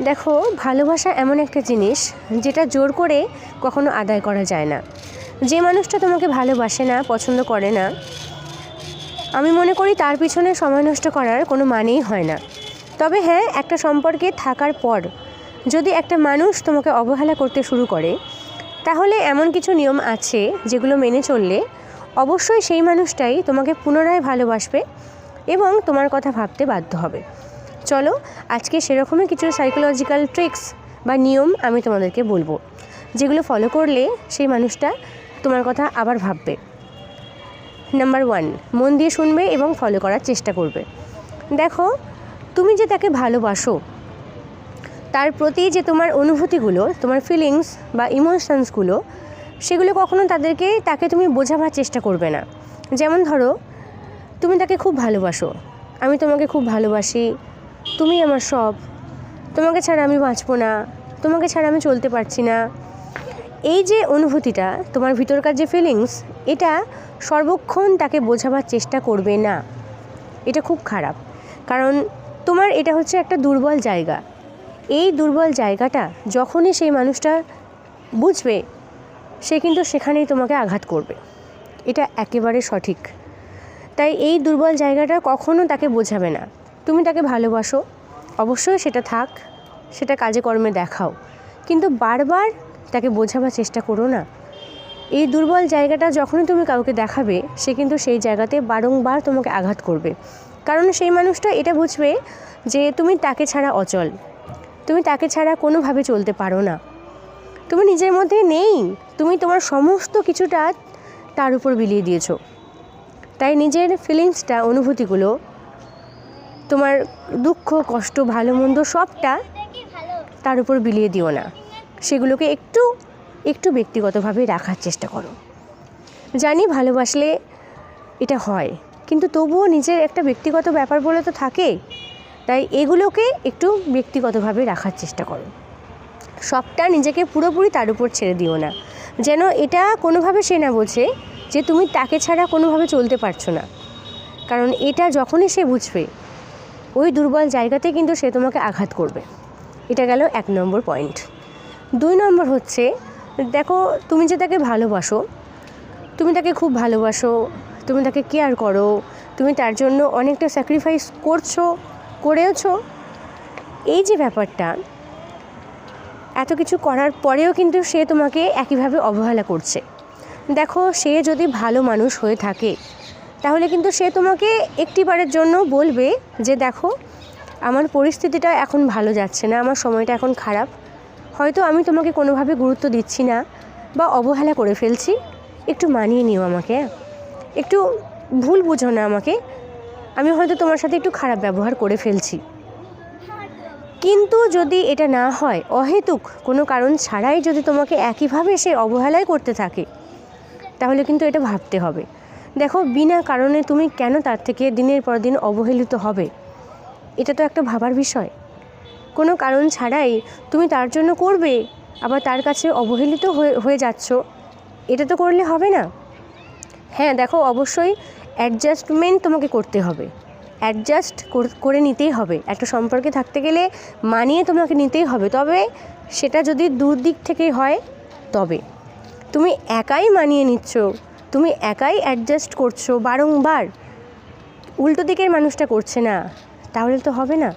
দেখো, ভালোবাসা এমন একটা জিনিস যেটা জোর করে কখনো আদায় করা যায় না। যে মানুষটা তোমাকে ভালোবাসে না, পছন্দ করে না, আমি মনে করি তার পিছনে সময় নষ্ট করার কোনো মানেই হয় না। তবে হ্যাঁ, একটা সম্পর্কে থাকার পর যদি একটা মানুষ তোমাকে অবহেলা করতে শুরু করে, তাহলে এমন কিছু নিয়ম আছে যেগুলো মেনে চললে অবশ্যই সেই মানুষটাই তোমাকে পুনরায় ভালোবাসবে এবং তোমার কথা ভাবতে বাধ্য হবে। চলো, আজকে সেরকমই কিছু সাইকোলজিক্যাল ট্রিক্স বা নিয়ম আমি তোমাদেরকে বলবো, যেগুলো ফলো করলে সেই মানুষটা তোমার কথা আবার ভাববে। নাম্বার 1, মন দিয়ে শুনবে এবং ফলো করার চেষ্টা করবে। দেখো, তুমি যে তাকে ভালোবাসো, তার প্রতি যে তোমার অনুভূতিগুলো, তোমার ফিলিংস বা ইমোশনসগুলো, সেগুলো কখনো তাকে তুমি বোঝাবার চেষ্টা করবে না। যেমন ধরো, তুমি তাকে খুব ভালোবাসো, আমি তোমাকে খুব ভালোবাসি, তুমি আমার সব, তোমাকে ছাড়া আমি বাঁচবো না, তোমাকে ছাড়া আমি চলতে পারছি না। এই যে অনুভূতিটা, তোমার ভিতরকার যে ফিলিংস, এটা সর্বক্ষণ তাকে বোঝাবার চেষ্টা করবে না। এটা খুব খারাপ, কারণ তোমার এটা হচ্ছে একটা দুর্বল জায়গা। এই দুর্বল জায়গাটা যখনই সেই মানুষটা বুঝবে, সে কিন্তু সেখানেই তোমাকে আঘাত করবে। এটা একেবারে সঠিক। তাই এই দুর্বল জায়গাটা কখনো তাকে বোঝাবে না। তুমি তাকে ভালোবাসো, অবশ্যই সেটা থাক, সেটা কাজে কর্মে দেখাও, কিন্তু বারবার তাকে বোঝাবার চেষ্টা করো না। এই দুর্বল জায়গাটা যখনই তুমি কাউকে দেখাবে, সে কিন্তু সেই জায়গাতে বারংবার তোমাকে আঘাত করবে। কারণ সেই মানুষটা এটা বুঝবে যে তুমি তাকে ছাড়া অচল, তুমি তাকে ছাড়া কোনোভাবে চলতে পারো না, তুমি নিজের মধ্যে নেই, তুমি তোমার সমস্ত কিছুটা তার উপর বিলিয়ে দিয়েছো। তাই নিজের ফিলিংসটা, অনুভূতিগুলো, তোমার দুঃখ, কষ্ট, ভালো মন্দ সবটা তার উপর বিলিয়ে দিও না। সেগুলোকে একটু ব্যক্তিগতভাবে রাখার চেষ্টা করো। জানি ভালোবাসলে এটা হয়, কিন্তু তবুও নিজের একটা ব্যক্তিগত ব্যাপার বলে তো থাকে। তাই এগুলোকে একটু ব্যক্তিগতভাবে রাখার চেষ্টা করো। সবটা নিজেকে পুরোপুরি তার উপর ছেড়ে দিও না, যেন এটা কোনোভাবে সে না বোঝে যে তুমি তাকে ছাড়া কোনোভাবে চলতে পারছো না। কারণ এটা যখনই সে বুঝবে, ওই দুর্বল জায়গাতে কিন্তু সে তোমাকে আঘাত করবে। এটা গেল 1 নম্বর পয়েন্ট। 2 নম্বর হচ্ছে, দেখো, তুমি যে তাকে ভালোবাসো, তুমি তাকে খুব ভালোবাসো, তুমি তাকে কেয়ার করো, তুমি তার জন্য অনেকটা স্যাক্রিফাইস করেওছো। এই যে ব্যাপারটা, এত কিছু করার পরেও কিন্তু সে তোমাকে একইভাবে অবহেলা করছে। দেখো, সে যদি ভালো মানুষ হয়ে থাকে, তাহলে কিন্তু সে তোমাকে একটিবারের জন্য বলবে যে দেখো, আমার পরিস্থিতিটা এখন ভালো যাচ্ছে না, আমার সময়টা এখন খারাপ, হয়তো আমি তোমাকে কোনোভাবে গুরুত্ব দিচ্ছি না বা অবহেলা করে ফেলছি, একটু মানিয়ে নিও আমাকে, একটু ভুল বুঝো না আমাকে, আমি হয়তো তোমার সাথে একটু খারাপ ব্যবহার করে ফেলছি। কিন্তু যদি এটা না হয়, অহেতুক কোনো কারণ ছাড়াই যদি তোমাকে একইভাবে সে অবহেলাই করতে থাকে, তাহলে কিন্তু এটা ভাবতে হবে। দেখো, বিনা কারণে তুমি কেন তার থেকে দিনের পর দিন অবহেলিত হবে? এটা তো একটা ভাবার বিষয়। কোনো কারণ ছাড়াই তুমি তার জন্য করবে, আবার তার কাছে অবহেলিত হয়ে যাচ্ছ, এটা তো করলে হবে না। হ্যাঁ, দেখো, অবশ্যই অ্যাডজাস্টমেন্ট তোমাকে করতে হবে, অ্যাডজাস্ট করে নিতেই হবে। একটা সম্পর্কে থাকতে গেলে মানিয়ে তোমাকে নিতেই হবে। তবে সেটা যদি দুদিক থেকেই হয়, তবে তুমি একাই মানিয়ে নিচ্ছ, তুমি একাই অ্যাডজাস্ট করছো বারংবার, উল্টো দিকের মানুষটা করছে না, তাহলে তো হবে না।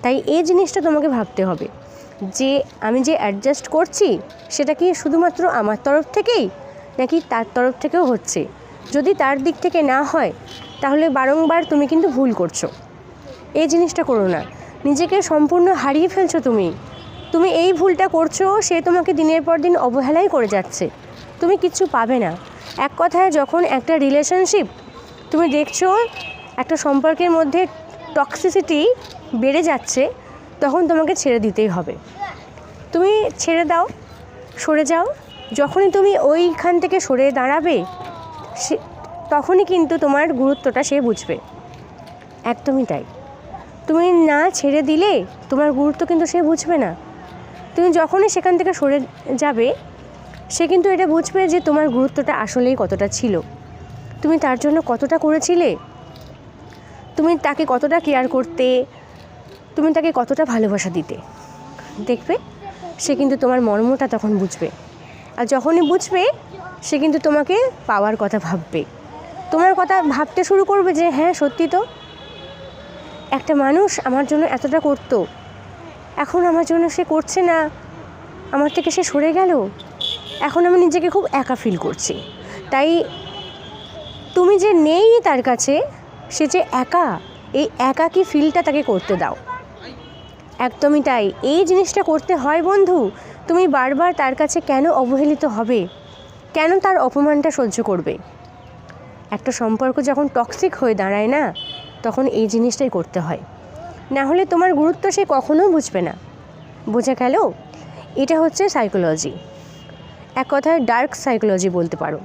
তাই এই জিনিসটা তোমাকে ভাবতে হবে যে আমি যে অ্যাডজাস্ট করছি, সেটা কি শুধুমাত্র আমার তরফ থেকেই, নাকি তার তরফ থেকেও হচ্ছে? যদি তার দিক থেকে না হয়, তাহলে বারংবার তুমি কিন্তু ভুল করছো। এই জিনিসটা করো না, নিজেকে সম্পূর্ণ হারিয়ে ফেলছো তুমি এই ভুলটা করছো। সে তোমাকে দিনের পর দিন অবহেলাই করে যাচ্ছে, তুমি কিচ্ছু পাবে না। এক কথায়, যখন একটা রিলেশনশিপ তুমি দেখছো একটা সম্পর্কের মধ্যে টক্সিসিটি বেড়ে যাচ্ছে, তখন তোমাকে ছেড়ে দিতেই হবে। তুমি ছেড়ে দাও, সরে যাও। যখনই তুমি ওইখান থেকে সরে দাঁড়াবে, তখনই কিন্তু তোমার গুরুত্বটা সে বুঝবে। একদমই তাই। তুমি না ছেড়ে দিলে তোমার গুরুত্ব কিন্তু সে বুঝবে না। তুমি যখনই সেখান থেকে সরে যাবে, সে কিন্তু এটা বুঝবে যে তোমার গুরুত্বটা আসলেই কতটা ছিল, তুমি তার জন্য কতটা করেছিলে, তুমি তাকে কতটা কেয়ার করতে, তুমি তাকে কতটা ভালোবাসা দিতে। দেখবে সে কিন্তু তোমার মর্মটা তখন বুঝবে। আর যখনই বুঝবে সে কিন্তু তোমাকে পাওয়ার কথা ভাববে, তোমার কথা ভাবতে শুরু করবে যে হ্যাঁ সত্যি তো, একটা মানুষ আমার জন্য এতটা করতো, এখন আমার জন্য সে করছে না, আমার থেকে সে সরে গেল, এখন আমি নিজেকে খুব একা ফিল করছি। তাই তুমি যে নেই তার কাছে, সে যে একা, এই একাকী ফিলটা তাকে করতে দাও। একদমই তাই, এই জিনিসটা করতে হয় বন্ধু। তুমি বারবার তার কাছে কেন অবহেলিত হবে, কেন তার অপমানটা সহ্য করবে? একটা সম্পর্ক যখন টক্সিক হয়ে দাঁড়ায় না, তখন এই জিনিসটাই করতে হয়, না হলে তোমার গুরুত্ব সে কখনো বুঝবে না। বোঝা গেল? এটা হচ্ছে সাইকোলজি, এক কথায় ডার্ক সাইকোলজি বলতে পারো।